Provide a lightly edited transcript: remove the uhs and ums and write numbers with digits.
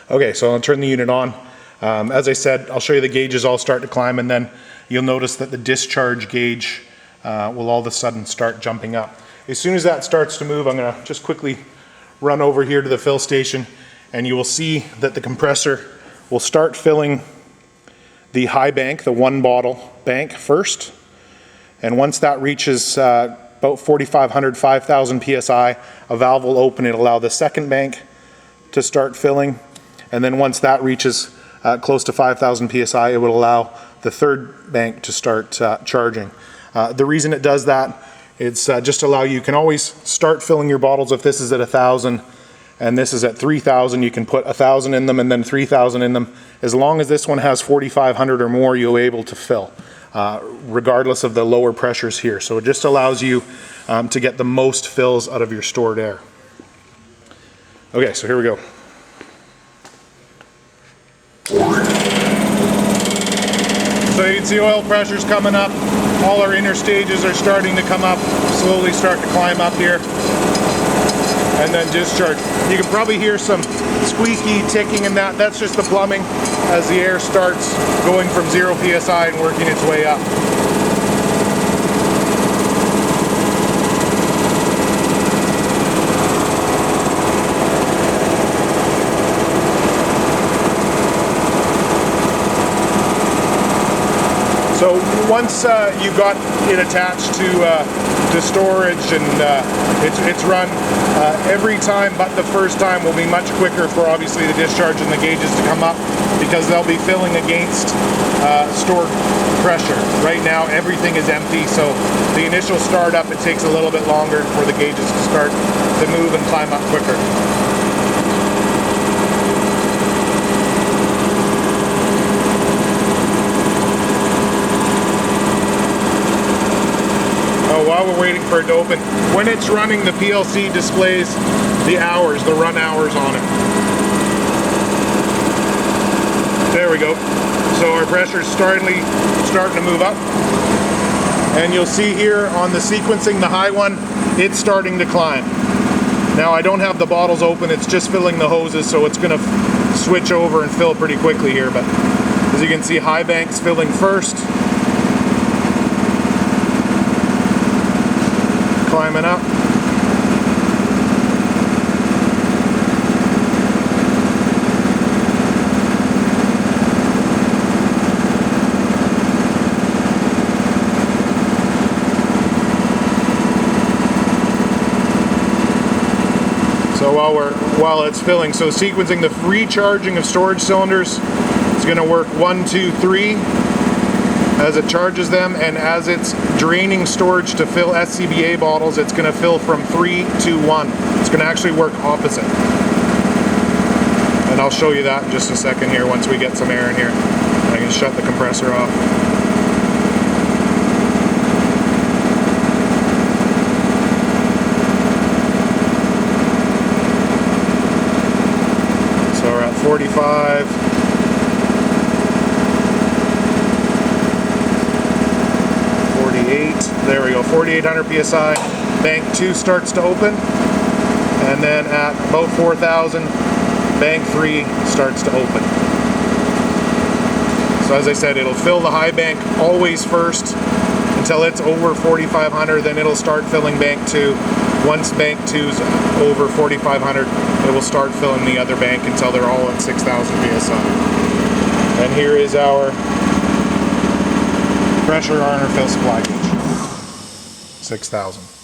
Okay, so I'll turn the unit on. As I said, I'll show you the gauges all start to climb, and then you'll notice that the discharge gauge will all of a sudden start jumping up. As soon as that starts to move, I'm going to just quickly run over here to the fill station, and you will see that the compressor will start filling the high bank, the 1 bottle bank first. And once that reaches about 4,500, 5,000 PSI, a valve will open. It'll allow the second bank to start filling. And then once that reaches close to 5,000 PSI, it will allow the third bank to start charging. The reason it does that, it's just to allow you can always start filling your bottles. If this is at 1,000 and this is at 3,000, you can put 1,000 in them and then 3,000 in them. As long as this one has 4,500 or more, you'll be able to fill, regardless of the lower pressures here. So it just allows you to get the most fills out of your stored air. Okay, so here we go. So you can see oil pressure's coming up. All our inner stages are starting to come up, slowly start to climb up here. And then discharge. You can probably hear some squeaky ticking and that's just the plumbing as the air starts going from 0 PSI and working its way up. So once you've got it attached to storage and it's run, every time but the first time will be much quicker for obviously the discharge and the gauges to come up, because they'll be filling against stored pressure. Right now everything is empty, so the initial startup, it takes a little bit longer for the gauges to start to move and climb up quicker. While we're waiting for it to open, when it's running, the PLC displays the hours, the run hours on it. There we go. So our pressure is starting to move up. And you'll see here on the sequencing, the high one, it's starting to climb. Now I don't have the bottles open, it's just filling the hoses, so it's going to switch over and fill pretty quickly here. But as you can see, high bank's filling first. Climbing up. So while it's filling, so sequencing the recharging of storage cylinders, it's going to work 1, 2, 3. As it charges them, and as it's draining storage to fill SCBA bottles, it's going to fill from 3 to 1. It's going to actually work opposite. And I'll show you that in just a second here once we get some air in here. I can shut the compressor off. So we're at 45. There we go, 4,800 PSI. Bank 2 starts to open, and then at about 4,000, bank 3 starts to open. So as I said, it'll fill the high bank always first until it's over 4,500, then it'll start filling bank 2. Once bank 2's over 4,500, it will start filling the other bank until they're all at 6,000 PSI. And here is our pressure on our fill supply gauge. 6,000.